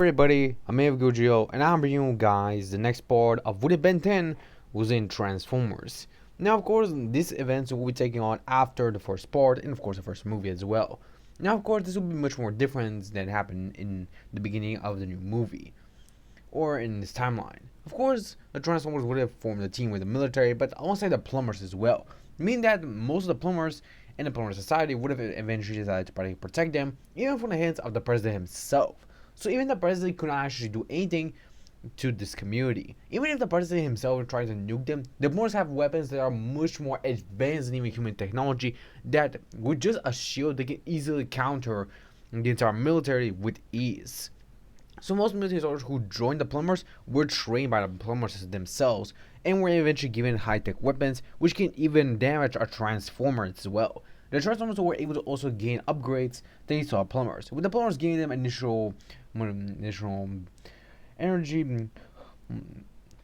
Everybody, I'm Gujio, and I'm bringing you guys the next part of Would It Ben 10 was in Transformers. Now, of course, this event will be taking on after the first part and, of course, the first movie as well. Now, of course, this will be much more different than happened in the beginning of the new movie or in this timeline. Of course, the Transformers would have formed a team with the military, but alongside the plumbers as well, meaning that most of the plumbers in the plumber society would have eventually decided to protect them, even from the hands of the president himself. So even the president could not actually do anything to this community. Even if the president himself tried to nuke them, the Moors have weapons that are much more advanced than even human technology that with just a shield they can easily counter the entire military with ease. So most military soldiers who joined the plumbers were trained by the plumbers themselves and were eventually given high-tech weapons which can even damage a transformer as well. The Transformers were able to also gain upgrades thanks to our plumbers, with the plumbers giving them initial energy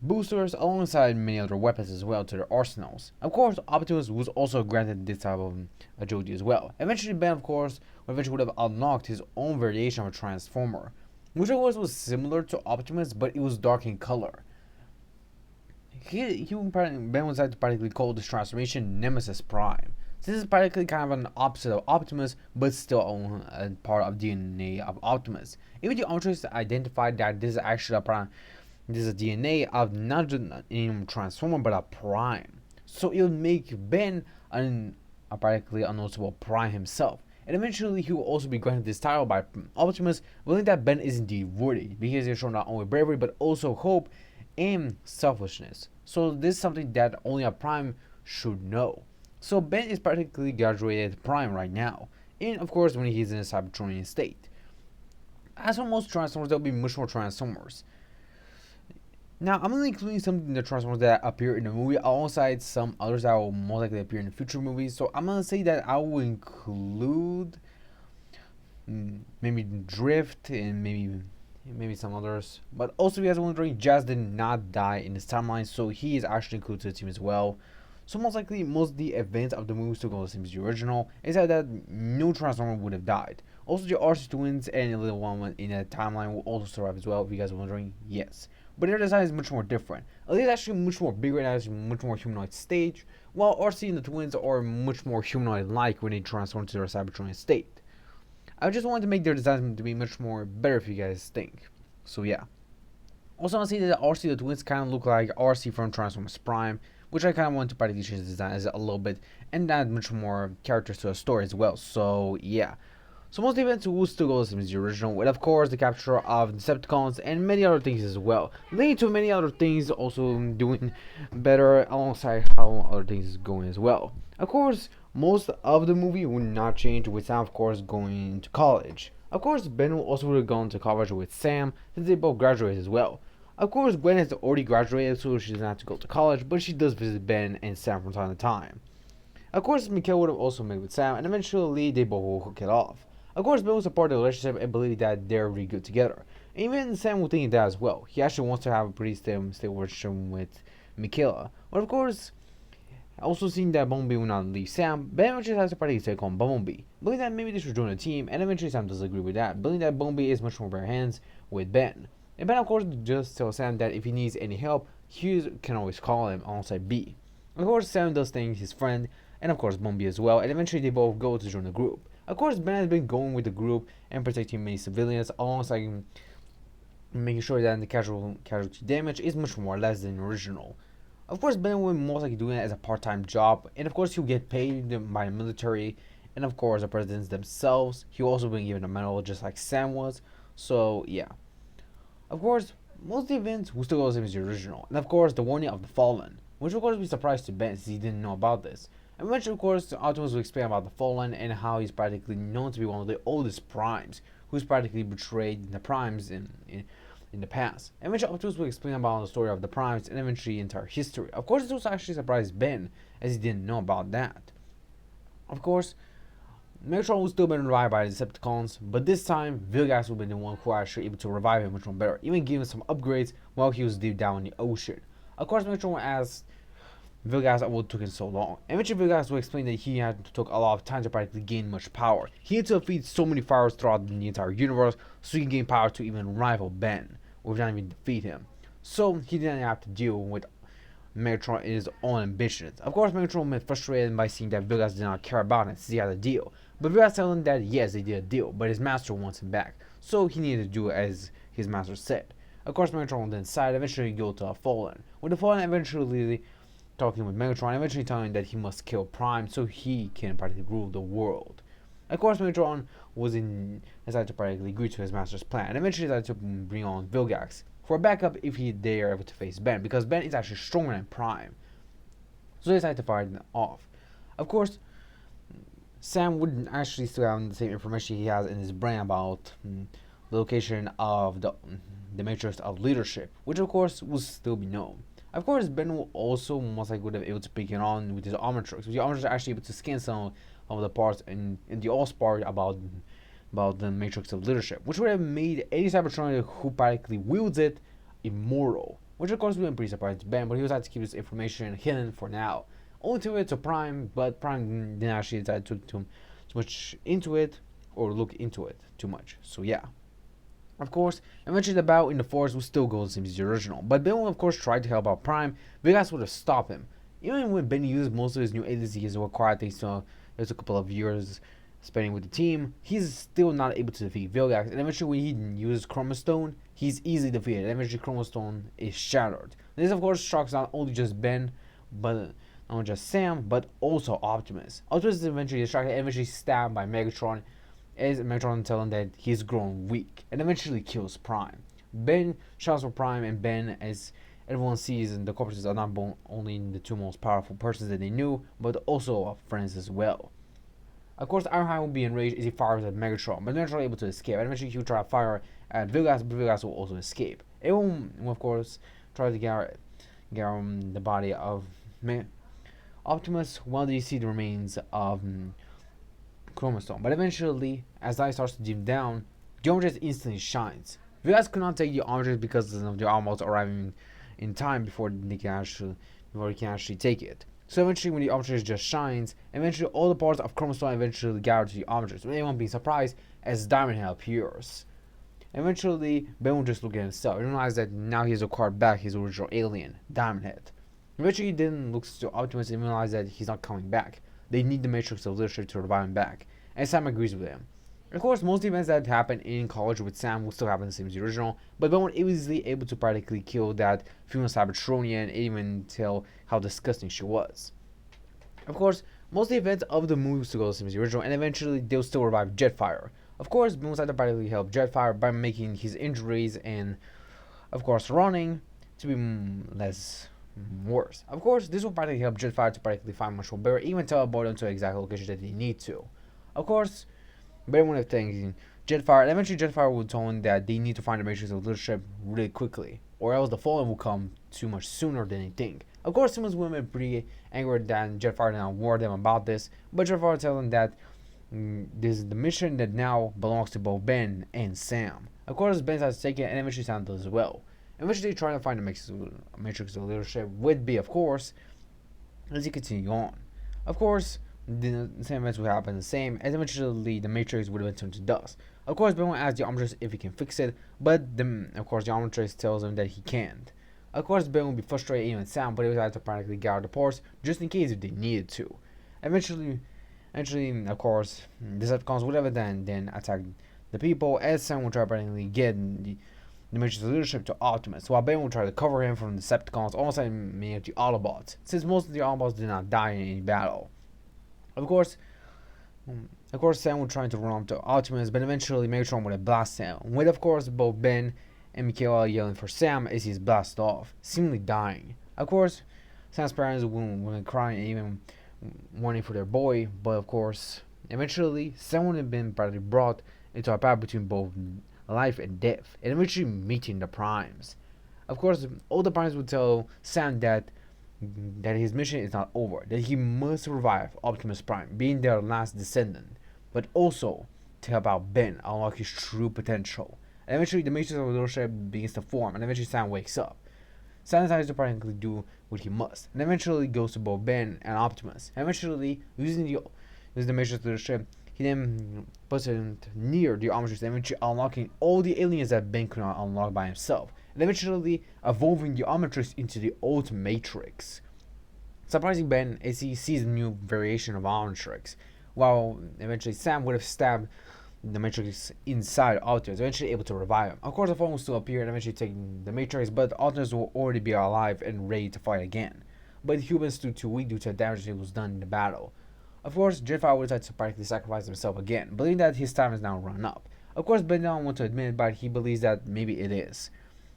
boosters alongside many other weapons as well to their arsenals. Of course, Optimus was also granted this type of agility as well. Eventually, Ben, of course, would have unlocked his own variation of a Transformer, which of course was similar to Optimus, but it was dark in color. Ben was decided to practically call this transformation Nemesis Prime. This is practically kind of an opposite of Optimus, but still a part of DNA of Optimus. Even the Ultras identified that this is actually this is a DNA of not just a Transformer, but a Prime. So it would make Ben a practically unnoticeable Prime himself. And eventually he will also be granted this title by Optimus, believing that Ben is indeed worthy, because he has shown not only bravery, but also hope and selfishness. So this is something that only a Prime should know. So Ben is practically graduated Prime right now, and of course when he's in a Cybertronian state. As for most Transformers, there will be much more Transformers. Now, I'm only including some of the Transformers that appear in the movie alongside some others that will more likely appear in the future movies. So I'm going to say that I will include maybe Drift and maybe some others. But also, if you guys are wondering, Jazz did not die in this timeline, so he is actually included to the team as well. So most likely, most of the events of the movie still go the same as the original, except that no Transformer would have died. Also, the RC twins and the little one in that timeline will also survive as well, if you guys are wondering, yes. But their design is much more different. Elite is actually much more bigger and has much more humanoid stage, while RC and the twins are much more humanoid-like when they transform to their Cybertronian state. I just wanted to make their designs to be much more better if you guys think. So yeah. Also, I see that RC and the twins kind of look like RC from Transformers Prime, which I kind of want to practically change the design a little bit and add much more characters to the story as well. So yeah. So most events will still go the same as the original, with of course the capture of Decepticons and many other things as well, leading to many other things also doing better alongside how other things is going as well. Of course, most of the movie will not change, with Sam of course going to college. Of course, Ben will also have gone to college with Sam since they both graduated as well. Of course, Gwen has already graduated, so she doesn't have to go to college, but she does visit Ben and Sam from time to time. Of course, Mikhail would have also met with Sam, and eventually they both will hook it off. Of course, Ben will support the relationship and believe that they're really good together. And even Sam will think that as well. He actually wants to have a pretty stable relationship with Michaela. But of course, also seeing that Bumblebee will not leave Sam, Ben eventually has to practically take on Bumblebee, believing that maybe they should join a team, and eventually Sam does agree with that, believing that Bumblebee is much more bare hands with Ben. And Ben, of course, just tells Sam that if he needs any help, he can always call him alongside B. Of course, Sam does thank his friend, and of course Bumblebee as well, and eventually they both go to join the group. Of course, Ben has been going with the group and protecting many civilians, alongside making sure that the casualty damage is much more or less than the original. Of course, Ben will most likely do it as a part-time job, and of course he'll get paid by the military, and of course the presidents themselves. He'll also be given a medal just like Sam was. So yeah. Of course, most of the events will still go the same as the original, and of course the warning of the Fallen, which of course will be a surprise to Ben since he didn't know about this. And eventually, of course, Optimus will explain about the Fallen and how he's practically known to be one of the oldest Primes, who's practically betrayed the Primes in the past. And eventually, Optimus will explain about the story of the Primes and eventually entire history. Of course, this was actually surprised Ben, as he didn't know about that. Of course, Megatron will still be revived by the Decepticons, but this time, Vilgax will be the one who actually able to revive him much more better, even giving him some upgrades while he was deep down in the ocean. Of course, Megatron will ask Vilgax would took him so long. Eventually, Vilgax will explain that he had took a lot of time to practically gain much power. He had to defeat so many fires throughout the entire universe, so he can gain power to even rival Ben, without even defeat him. So he didn't have to deal with Megatron and his own ambitions. Of course, Megatron was frustrated by seeing that Vilgax did not care about him since he had a deal. But Vilgax tells him that yes, they did a deal, but his master wants him back, so he needed to do as his master said. Of course, Megatron then decided eventually go to a Fallen, with the Fallen eventually talking with Megatron, eventually telling him that he must kill Prime so he can practically rule the world. Of course, Megatron decided to practically agree to his master's plan, and eventually decided to bring on Vilgax for a backup if they are able to face Ben, because Ben is actually stronger than Prime. So they decided to fight them off. Of course, Sam wouldn't actually still have the same information he has in his brain about the location of the matrix of leadership, which of course will still be known. Of course, Ben will also most likely would have able to pick it on with his Omnitrix. With the Omnitrix actually able to scan some of the parts in the All part about the matrix of leadership, which would have made any Cybertronian who practically wields it immortal. Which of course would have been pretty surprising to Ben, but he was had to keep this information hidden for now. Only to it to Prime, but Prime didn't actually decide to too much into it or look into it too much. So yeah. Of course, eventually the battle in the forest will still go the same as the original, but Ben will of course try to help out Prime. Vilgax would have stopped him. Even when Ben used most of his new abilities he has acquired thanks to a couple of years spending with the team, he's still not able to defeat Vilgax, and eventually when he uses Chroma Stone, he's easily defeated, and eventually Chroma Stone is shattered. This of course shocks not only just Ben, but not just Sam, but also Optimus. Optimus is eventually distracted and eventually stabbed by Megatron, as Megatron tells him that he's grown weak, and eventually kills Prime. Ben shouts for Prime, and Ben, as everyone sees, and the corpses are not only the two most powerful persons that they knew, but also friends as well. Of course, Ironhide will be enraged as he fires at Megatron, but Megatron is able to escape, and eventually he will try to fire at Vilgax, but Vilgax will also escape. Everyone will, of course, try to get the body of Optimus while they see the remains of Chroma Stone. But eventually, as light starts to dim down, the Omnitrix instantly shines. Vilgax could not take the Omnitrix because of the Autobots arriving in time before he can actually take it. So eventually, when the Omnitrix just shines, eventually all the parts of Chroma Stone eventually gather to the Omnitrix, with anyone being surprised as Diamond Head appears. Eventually, Ben will just look at himself and realize that now he has acquired back his original alien, Diamond Head. Eventually, he then looks to Optimus and realizes that he's not coming back. They need the Matrix of Leadership to revive him back, and Sam agrees with him. Of course, most events that happen in college with Sam will still happen the same as the original, but Ben was easily able to practically kill that female Cybertronian and even tell how disgusting she was. Of course, most of the events of the movie will still go the same as the original, and eventually they'll still revive Jetfire. Of course, Ben will have to practically help Jetfire by making his injuries and, of course, running to be less worse. Of course, this will practically help Jetfire to practically find much more better, even teleport them to the exact location that they need to. Of course, Ben would have thanking Jetfire, and eventually Jetfire will tell him that they need to find the Matrix of Leadership really quickly, or else the Fallen will come too much sooner than they think. Of course, Simmons would have been pretty angry that Jetfire now warned them about this, but Jetfire tells them that this is the mission that now belongs to both Ben and Sam. Of course, Ben has to take it, and eventually Sam does as well. Eventually, trying to find the Matrix of Leadership would be, of course, as you continue on. Of course, the same events would happen the same, as eventually the Matrix would have been turned to dust. Of course, Ben will ask the Omnitrix if he can fix it, but of course, the Omnitrix tells him that he can't. Of course, Ben will be frustrated even with Sam, but he would have to practically gather the parts just in case if they needed to. Eventually, of course, the Decepticons would have then attack the people, as Sam will try to practically get the Matrix of Leadership to Optimus, while Ben will try to cover him from the Decepticons, almost like many of the Autobots, since most of the Autobots did not die in any battle. Of course, Sam will try to run up to Optimus, but eventually Megatron would have blasted him, with of course both Ben and Michaela yelling for Sam as he's blasted off, seemingly dying. Of course, Sam's parents will cry and even wanting for their boy, but of course, eventually Sam would have been probably brought into a battle between both life and death, and eventually meeting the Primes. Of course, all the Primes would tell Sam that his mission is not over, that he must revive Optimus Prime, being their last descendant, but also to help out Ben unlock his true potential. And eventually, the Matrix of Leadership begins to form, and eventually Sam wakes up. Sam decides to practically do what he must, and eventually goes to both Ben and Optimus. And eventually, using the matrix to the ship, he then puts it near the Omnitrix, eventually unlocking all the aliens that Ben could not unlock by himself, and eventually evolving the Omnitrix into the old Matrix. Surprising Ben as he sees a new variation of Omnitrix, while eventually Sam would have stabbed the Matrix inside Optimus, eventually able to revive him. Of course, the phone will still appear and eventually taking the Matrix, but Optimus will already be alive and ready to fight again. But humans stood too weak due to the damage that was done in the battle. Of course, Jetfire would decide to practically sacrifice himself again, believing that his time is now run up. Of course, Ben doesn't want to admit it, but he believes that maybe it is.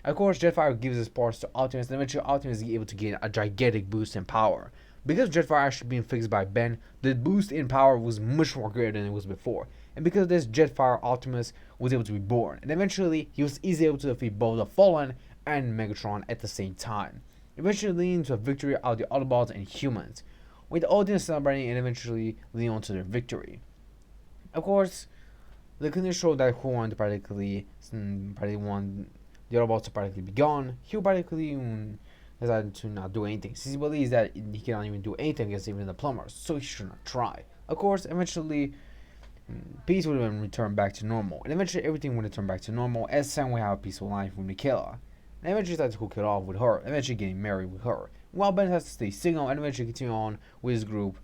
Of course, Jetfire gives his parts to Optimus, and eventually Optimus is able to gain a gigantic boost in power. Because Jetfire actually being fixed by Ben, the boost in power was much more greater than it was before. And because of this, Jetfire Optimus was able to be born, and eventually he was easily able to defeat both the Fallen and Megatron at the same time, eventually leading to a victory of the Autobots and humans, with the audience celebrating and eventually leading on to their victory. Of course, the clinic showed that who wanted to practically want the Autobots to practically be gone. He practically decided to not do anything, since he believes that he cannot even do anything against even the plumbers, so he should not try. Of course, eventually peace would have been returned back to normal, and eventually everything would return back to normal as Sam would have a peaceful life with Mikela, and eventually decided to hook it off with her, eventually getting married with her, while Ben has to stay single and eventually continue on with his group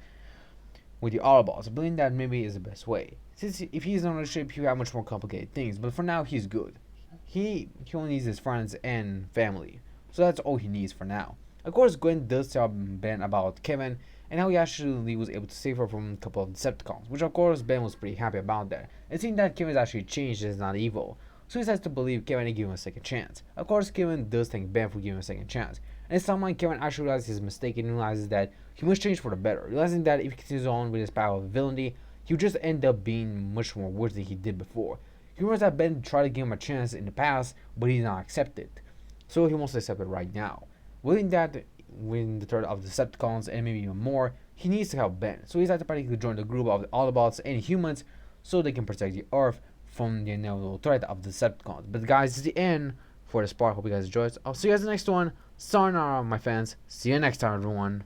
with the Autobots, believing that maybe is the best way. Since if he's on a ship, he would have much more complicated things, but for now he's good. He only needs his friends and family, so that's all he needs for now. Of course, Gwen does tell Ben about Kevin and how he actually was able to save her from a couple of Decepticons, which of course Ben was pretty happy about that, and seeing that Kevin's actually changed and is not evil, so he decides to believe Kevin and give him a second chance. Of course, Kevin does thank Ben for giving him a second chance, and at some point Kevin actually realizes his mistake and realizes that he must change for the better, realizing that if he continues on with his power of villainy, he would just end up being much more worse than he did before. He remembers that Ben tried to give him a chance in the past, but he did not accept it, so he wants to accept it right now, willing that when the threat of the Decepticons and maybe even more, he needs to help Ben, so he decides to practically join the group of the Autobots and humans so they can protect the Earth from the inevitable threat of the Decepticons. But guys, this is the end for the Spark. Hope you guys enjoyed. I'll see you guys in the next one. Sayonara, my fans. See you next time, everyone.